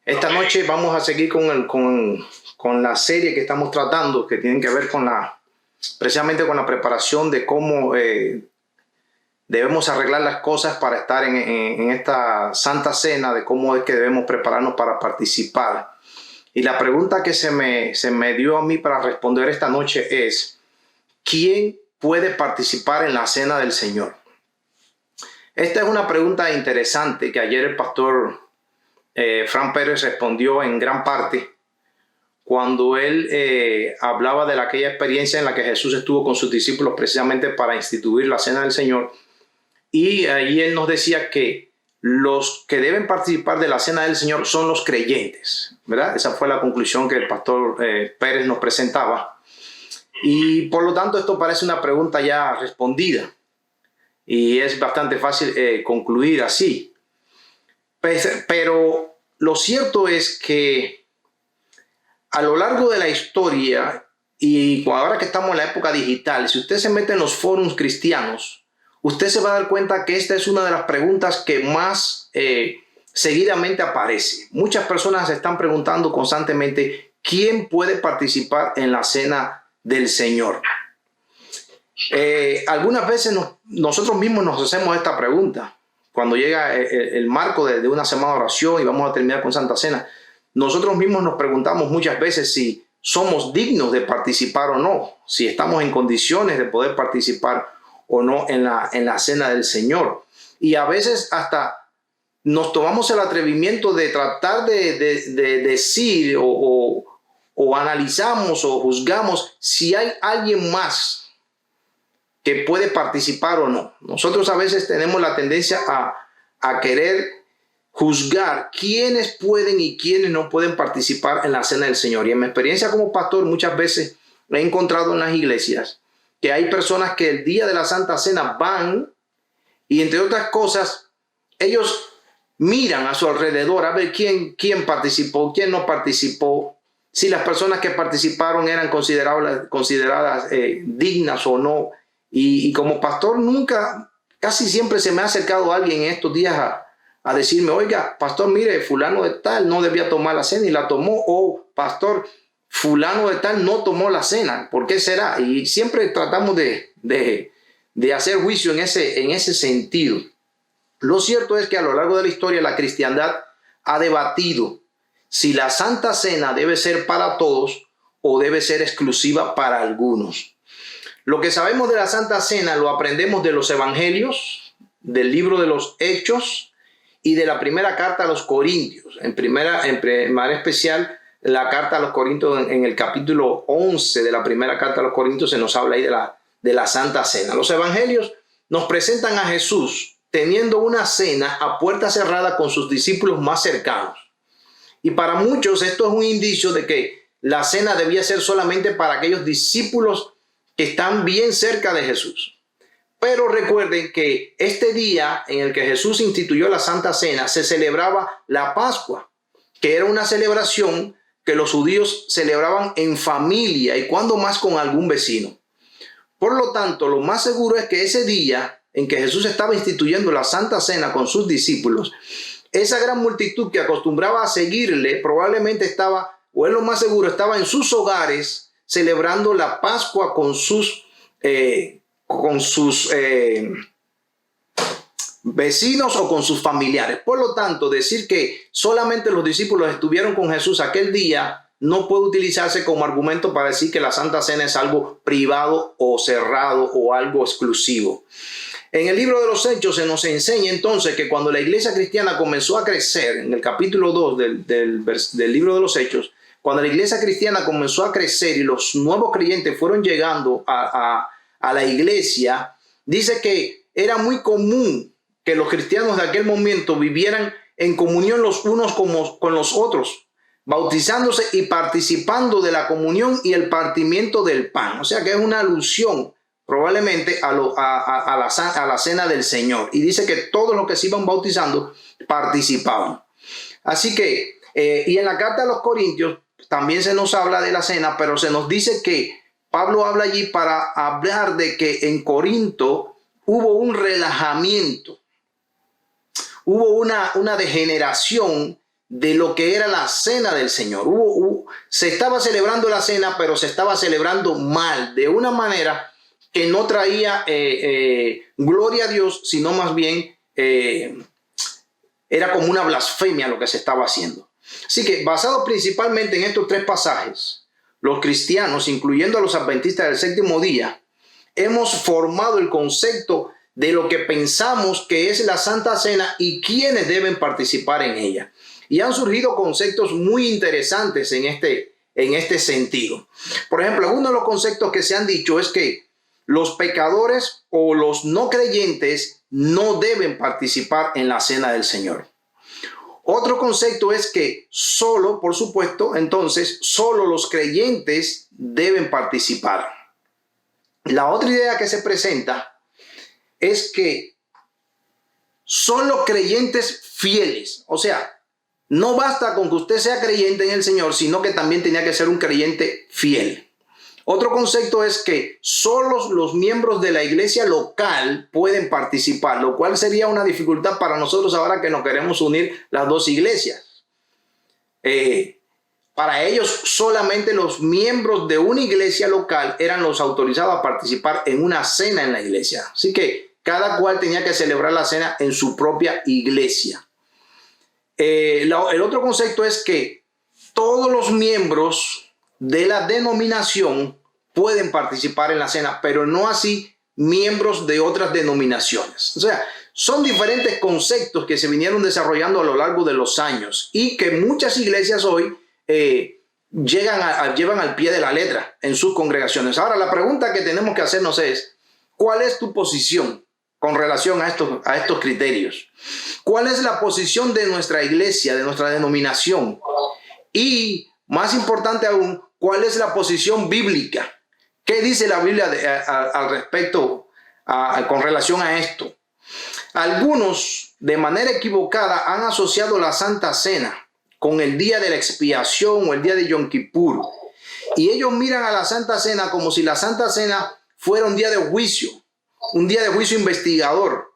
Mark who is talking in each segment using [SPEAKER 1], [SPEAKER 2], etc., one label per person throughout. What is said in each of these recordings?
[SPEAKER 1] Esta noche vamos a seguir con la serie que estamos tratando, que tienen que ver precisamente con la preparación de cómo debemos arreglar las cosas para estar en esta Santa Cena, de cómo es que debemos prepararnos para participar. Y la pregunta que se me dio a mí para responder esta noche es: ¿quién puede participar en la Cena del Señor? Esta es una pregunta interesante que ayer el pastor Fran Pérez respondió en gran parte cuando él hablaba de aquella experiencia en la que Jesús estuvo con sus discípulos precisamente para instituir la Cena del Señor. Y ahí él nos decía que los que deben participar de la Cena del Señor son los creyentes, ¿verdad? Esa fue la conclusión que el pastor Pérez nos presentaba. Y por lo tanto esto parece una pregunta ya respondida. Y es bastante fácil concluir así. Pero lo cierto es que a lo largo de la historia, y ahora que estamos en la época digital, si usted se mete en los foros cristianos, usted se va a dar cuenta que esta es una de las preguntas que más seguidamente aparece. Muchas personas se están preguntando constantemente quién puede participar en la Cena del Señor. Algunas veces nosotros mismos nos hacemos esta pregunta. Cuando llega el marco de una semana de oración y vamos a terminar con Santa Cena, nosotros mismos nos preguntamos muchas veces si somos dignos de participar o no, si estamos en condiciones de poder participar o no en la Cena del Señor. Y a veces hasta nos tomamos el atrevimiento de tratar de decir o analizamos o juzgamos si hay alguien más que puede participar o no. Nosotros a veces tenemos la tendencia a querer juzgar quiénes pueden y quiénes no pueden participar en la Cena del Señor. Y en mi experiencia como pastor muchas veces he encontrado en las iglesias que hay personas que el día de la Santa Cena van y, entre otras cosas, ellos miran a su alrededor a ver quién participó, quién no participó, si las personas que participaron eran consideradas dignas o no. Y como pastor casi siempre se me ha acercado alguien en estos días a decirme: oiga, pastor, mire, fulano de tal no debía tomar la cena y la tomó, o pastor, fulano de tal no tomó la cena, ¿por qué será? Y siempre tratamos de hacer juicio en ese sentido. Lo cierto es que a lo largo de la historia la cristiandad ha debatido si la Santa Cena debe ser para todos o debe ser exclusiva para algunos. Lo que sabemos de la Santa Cena lo aprendemos de los Evangelios, del libro de los Hechos y de la primera carta a los Corintios. En primera especial, la carta a los Corintios, en el capítulo 11 de la primera carta a los Corintios, se nos habla ahí de la Santa Cena. Los Evangelios nos presentan a Jesús teniendo una cena a puerta cerrada con sus discípulos más cercanos. Y para muchos esto es un indicio de que la cena debía ser solamente para aquellos discípulos que están bien cerca de Jesús. Pero recuerden que este día en el que Jesús instituyó la Santa Cena se celebraba la Pascua, que era una celebración que los judíos celebraban en familia y cuando más con algún vecino. Por lo tanto, lo más seguro es que ese día en que Jesús estaba instituyendo la Santa Cena con sus discípulos, esa gran multitud que acostumbraba a seguirle probablemente estaba, o es lo más seguro, estaba en sus hogares celebrando la Pascua con sus vecinos o con sus familiares. Por lo tanto, decir que solamente los discípulos estuvieron con Jesús aquel día no puede utilizarse como argumento para decir que la Santa Cena es algo privado o cerrado o algo exclusivo. En el libro de los Hechos se nos enseña entonces que cuando la iglesia cristiana comenzó a crecer, en el capítulo 2 del libro de los Hechos, cuando la iglesia cristiana comenzó a crecer y los nuevos creyentes fueron llegando a la iglesia, dice que era muy común que los cristianos de aquel momento vivieran en comunión los unos con los otros, bautizándose y participando de la comunión y el partimiento del pan. O sea que es una alusión probablemente a la Cena del Señor. Y dice que todos los que se iban bautizando participaban. Así que, y en la carta a los Corintios también se nos habla de la cena, pero se nos dice que Pablo habla allí para hablar de que en Corinto hubo un relajamiento, hubo una degeneración de lo que era la cena del Señor. Se estaba celebrando la cena, pero se estaba celebrando mal, de una manera que no traía gloria a Dios, sino más bien era como una blasfemia lo que se estaba haciendo. Así que, basado principalmente en estos tres pasajes, los cristianos, incluyendo a los adventistas del séptimo día, hemos formado el concepto de lo que pensamos que es la Santa Cena y quiénes deben participar en ella. Y han surgido conceptos muy interesantes en este sentido. Por ejemplo, uno de los conceptos que se han dicho es que los pecadores o los no creyentes no deben participar en la cena del Señor. Otro concepto es que solo, por supuesto, entonces, solo los creyentes deben participar. La otra idea que se presenta es que son los creyentes fieles. O sea, no basta con que usted sea creyente en el Señor, sino que también tenía que ser un creyente fiel. Otro concepto es que solo los miembros de la iglesia local pueden participar, lo cual sería una dificultad para nosotros ahora que nos queremos unir las dos iglesias. Para ellos, solamente los miembros de una iglesia local eran los autorizados a participar en una cena en la iglesia. Así que cada cual tenía que celebrar la cena en su propia iglesia. El otro concepto es que todos los miembros de la denominación pueden participar en la cena, pero no así miembros de otras denominaciones. O sea, son diferentes conceptos que se vinieron desarrollando a lo largo de los años y que muchas iglesias hoy llevan al pie de la letra en sus congregaciones. Ahora, la pregunta que tenemos que hacernos es, ¿cuál es tu posición con relación a estos criterios? ¿Cuál es la posición de nuestra iglesia, de nuestra denominación? Y, más importante aún, ¿cuál es la posición bíblica? ¿Qué dice la Biblia al respecto con relación a esto? Algunos, de manera equivocada, han asociado la Santa Cena con el día de la expiación o el día de Yom Kippur. Y ellos miran a la Santa Cena como si la Santa Cena fuera un día de juicio investigador,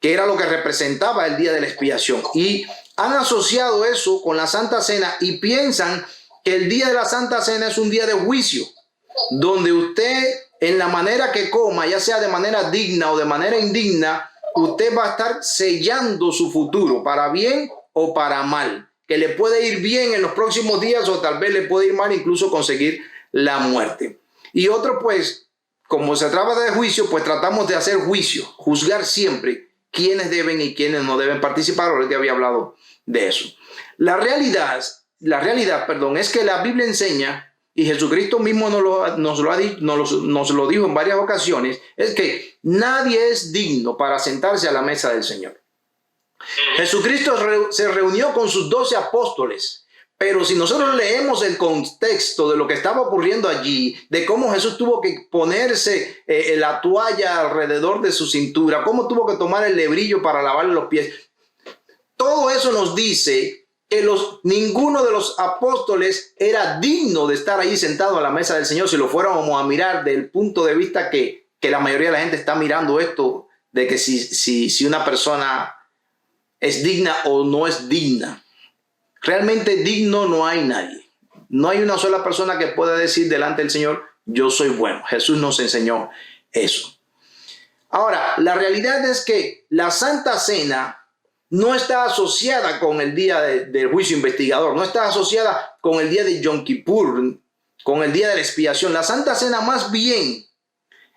[SPEAKER 1] que era lo que representaba el día de la expiación. Y han asociado eso con la Santa Cena y piensan que el día de la Santa Cena es un día de juicio, donde usted, en la manera que coma, ya sea de manera digna o de manera indigna, usted va a estar sellando su futuro, para bien o para mal, que le puede ir bien en los próximos días o tal vez le puede ir mal, incluso conseguir la muerte. Y otro, pues, como se trata de juicio, pues tratamos de hacer juicio, juzgar siempre quiénes deben y quiénes no deben participar. Ahorita había hablado de eso. La realidad, es que la Biblia enseña, y Jesucristo mismo nos lo dijo en varias ocasiones, es que nadie es digno para sentarse a la mesa del Señor. Jesucristo se reunió con sus 12 apóstoles, pero si nosotros leemos el contexto de lo que estaba ocurriendo allí, de cómo Jesús tuvo que ponerse la toalla alrededor de su cintura, cómo tuvo que tomar el lebrillo para lavarle los pies, todo eso nos dice que ninguno de los apóstoles era digno de estar ahí sentado a la mesa del Señor si lo fuéramos a mirar del punto de vista que la mayoría de la gente está mirando esto, de que si una persona es digna o no es digna. Realmente digno no hay nadie. No hay una sola persona que pueda decir delante del Señor, yo soy bueno. Jesús nos enseñó eso. Ahora, la realidad es que la Santa Cena no está asociada con el día del juicio investigador, no está asociada con el día de Yom Kippur, con el día de la expiación. La Santa Cena más bien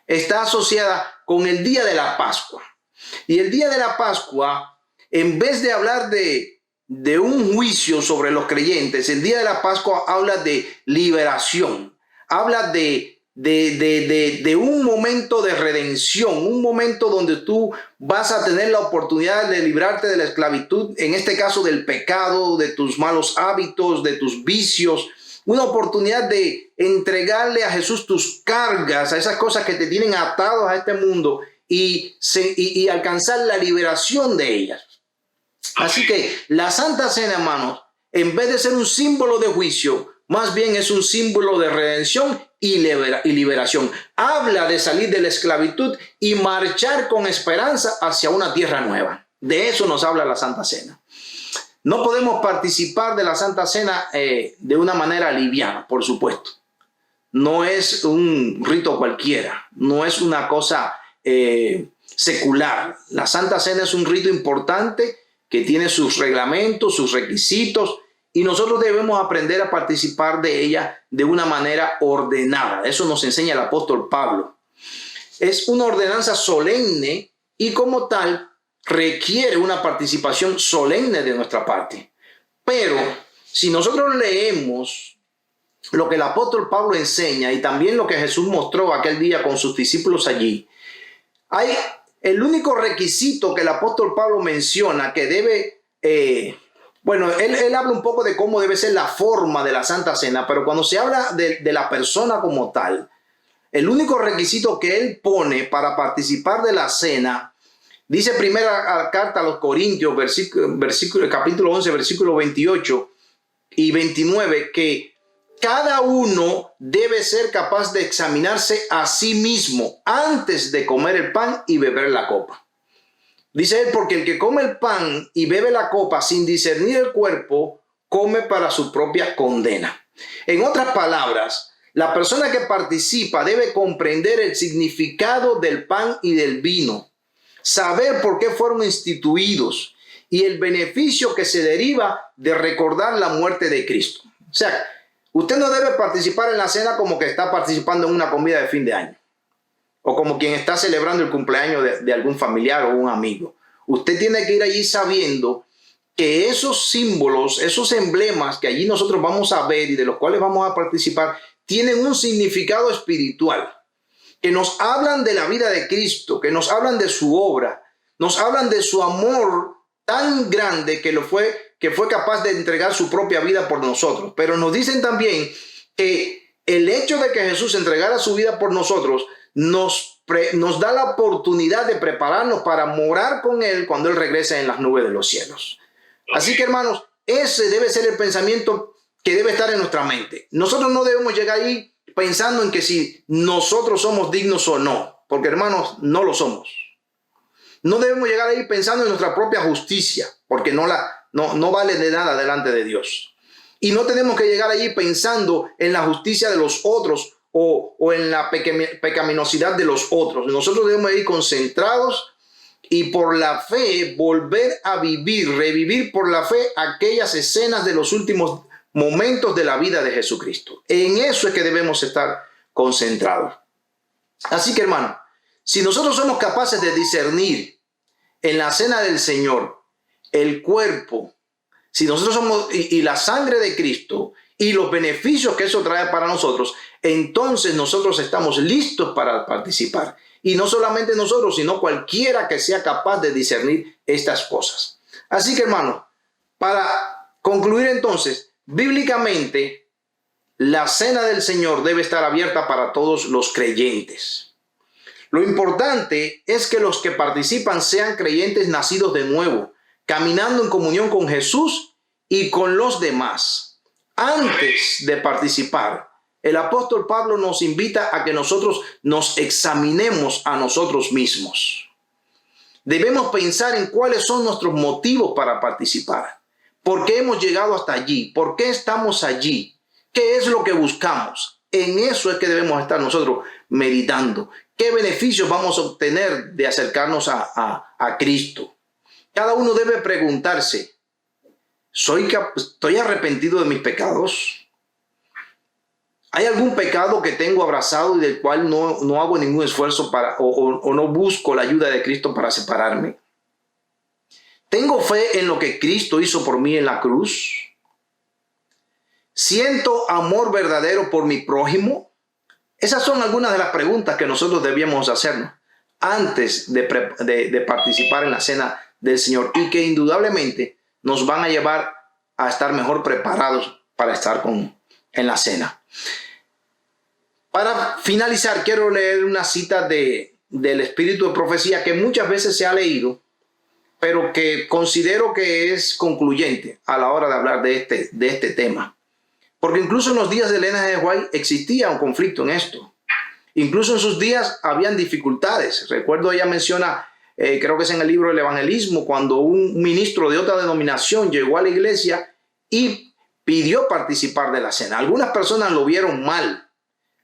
[SPEAKER 1] está asociada con el día de la Pascua. Y el día de la Pascua, en vez de hablar de un juicio sobre los creyentes, el día de la Pascua habla de liberación, habla de un momento de redención, un momento donde tú vas a tener la oportunidad de librarte de la esclavitud, en este caso del pecado, de tus malos hábitos, de tus vicios, una oportunidad de entregarle a Jesús tus cargas, a esas cosas que te tienen atados a este mundo y alcanzar la liberación de ellas. Así que la Santa Cena, hermanos, en vez de ser un símbolo de juicio, más bien es un símbolo de redención y liberación. Habla de salir de la esclavitud y marchar con esperanza hacia una tierra nueva. De eso nos habla la Santa Cena. No podemos participar de la Santa Cena de una manera liviana, por supuesto. No es un rito cualquiera, no es una cosa secular. La Santa Cena es un rito importante que tiene sus reglamentos, sus requisitos, y nosotros debemos aprender a participar de ella de una manera ordenada. Eso nos enseña el apóstol Pablo. Es una ordenanza solemne y como tal requiere una participación solemne de nuestra parte. Pero si nosotros leemos lo que el apóstol Pablo enseña y también lo que Jesús mostró aquel día con sus discípulos allí, hay el único requisito que el apóstol Pablo menciona que debe, él habla un poco de cómo debe ser la forma de la Santa Cena, pero cuando se habla de la persona como tal, el único requisito que él pone para participar de la cena, dice primera carta a los Corintios, capítulo 11, versículo 28 y 29, que cada uno debe ser capaz de examinarse a sí mismo antes de comer el pan y beber la copa. Dice él, porque el que come el pan y bebe la copa sin discernir el cuerpo, come para su propia condena. En otras palabras, la persona que participa debe comprender el significado del pan y del vino, saber por qué fueron instituidos y el beneficio que se deriva de recordar la muerte de Cristo. O sea, usted no debe participar en la cena como que está participando en una comida de fin de año o como quien está celebrando el cumpleaños de algún familiar o un amigo. Usted tiene que ir allí sabiendo que esos símbolos, esos emblemas que allí nosotros vamos a ver y de los cuales vamos a participar, tienen un significado espiritual, que nos hablan de la vida de Cristo, que nos hablan de su obra, nos hablan de su amor tan grande que fue capaz de entregar su propia vida por nosotros. Pero nos dicen también que el hecho de que Jesús entregara su vida por nosotros nos da la oportunidad de prepararnos para morar con Él cuando Él regrese en las nubes de los cielos. Así que, hermanos, ese debe ser el pensamiento que debe estar en nuestra mente. Nosotros no debemos llegar ahí pensando en que si nosotros somos dignos o no, porque, hermanos, no lo somos. No debemos llegar ahí pensando en nuestra propia justicia, porque no vale de nada delante de Dios. Y no tenemos que llegar allí pensando en la justicia de los otros o en la pecaminosidad de los otros. Nosotros debemos ir concentrados y por la fe volver a revivir por la fe aquellas escenas de los últimos momentos de la vida de Jesucristo. En eso es que debemos estar concentrados. Así que, hermano, si nosotros somos capaces de discernir en la cena del Señor el cuerpo, si nosotros somos y la sangre de Cristo y los beneficios que eso trae para nosotros, entonces nosotros estamos listos para participar. Y no solamente nosotros, sino cualquiera que sea capaz de discernir estas cosas. Así que, hermano, para concluir entonces, bíblicamente, la cena del Señor debe estar abierta para todos los creyentes. Lo importante es que los que participan sean creyentes nacidos de nuevo, caminando en comunión con Jesús y con los demás. Antes de participar, el apóstol Pablo nos invita a que nosotros nos examinemos a nosotros mismos. Debemos pensar en cuáles son nuestros motivos para participar. ¿Por qué hemos llegado hasta allí? ¿Por qué estamos allí? ¿Qué es lo que buscamos? En eso es que debemos estar nosotros meditando. ¿Qué beneficios vamos a obtener de acercarnos a Cristo? Cada uno debe preguntarse, ¿estoy arrepentido de mis pecados? ¿Hay algún pecado que tengo abrazado y del cual no hago ningún esfuerzo o no busco la ayuda de Cristo para separarme? ¿Tengo fe en lo que Cristo hizo por mí en la cruz? ¿Siento amor verdadero por mi prójimo? Esas son algunas de las preguntas que nosotros debíamos hacernos antes de participar en la cena del Señor y que indudablemente nos van a llevar a estar mejor preparados para estar en la cena. Para finalizar, quiero leer una cita del Espíritu de Profecía que muchas veces se ha leído, pero que considero que es concluyente a la hora de hablar de este tema. Porque incluso en los días de Elena G. White existía un conflicto en esto. Incluso en sus días habían dificultades. Recuerdo ella menciona creo que es en el libro del evangelismo, cuando un ministro de otra denominación llegó a la iglesia y pidió participar de la cena. Algunas personas lo vieron mal,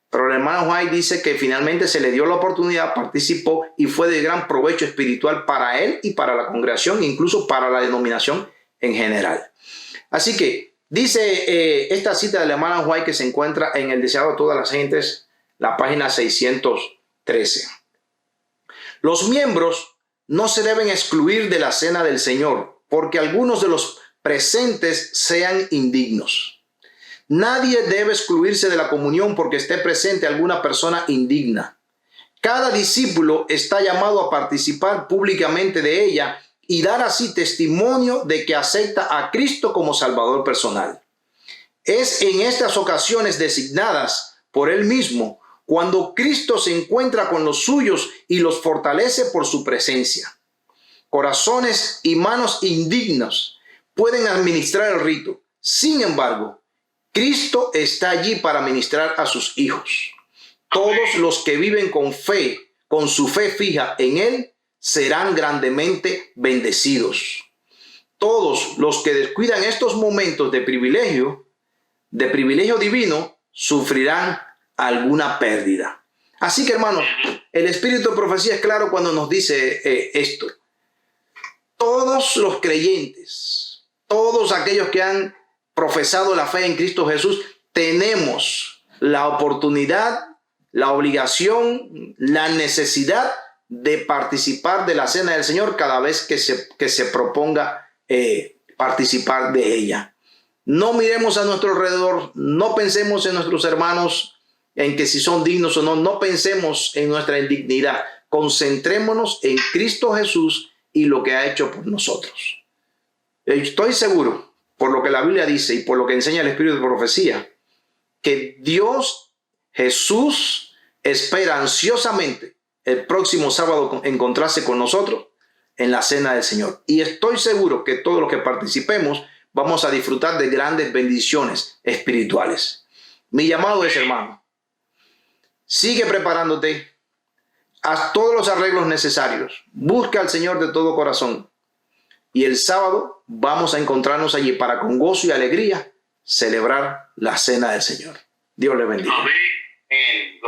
[SPEAKER 1] pero el hermano White dice que finalmente se le dio la oportunidad, participó y fue de gran provecho espiritual para él y para la congregación, incluso para la denominación en general. Así que dice esta cita del hermano White, que se encuentra en El Deseado de Todas las Gentes, la página 613. Los miembros no se deben excluir de la cena del Señor, porque algunos de los presentes sean indignos. Nadie debe excluirse de la comunión porque esté presente alguna persona indigna. Cada discípulo está llamado a participar públicamente de ella y dar así testimonio de que acepta a Cristo como Salvador personal. Es en estas ocasiones designadas por Él mismo cuando Cristo se encuentra con los suyos y los fortalece por su presencia. Corazones y manos indignos pueden administrar el rito. Sin embargo, Cristo está allí para ministrar a sus hijos. Todos los que viven con fe, con su fe fija en Él, serán grandemente bendecidos. Todos los que descuidan estos momentos de privilegio divino, sufrirán alguna pérdida. Así que, hermanos, el espíritu de profecía es claro cuando nos dice esto. Todos los creyentes, todos aquellos que han profesado la fe en Cristo Jesús, tenemos la oportunidad, la obligación, la necesidad de participar de la cena del Señor cada vez que se proponga participar de ella. No miremos a nuestro alrededor, no pensemos en nuestros hermanos, en que si son dignos o no, no pensemos en nuestra indignidad. Concentrémonos en Cristo Jesús y lo que ha hecho por nosotros. Estoy seguro, por lo que la Biblia dice y por lo que enseña el espíritu de profecía, que Dios, Jesús, espera ansiosamente el próximo sábado encontrarse con nosotros en la cena del Señor. Y estoy seguro que todos los que participemos vamos a disfrutar de grandes bendiciones espirituales. Mi llamado es, hermano, sigue preparándote, haz todos los arreglos necesarios, busca al Señor de todo corazón. Y el sábado vamos a encontrarnos allí para con gozo y alegría celebrar la cena del Señor. Dios le bendiga.
[SPEAKER 2] Amén. Amén.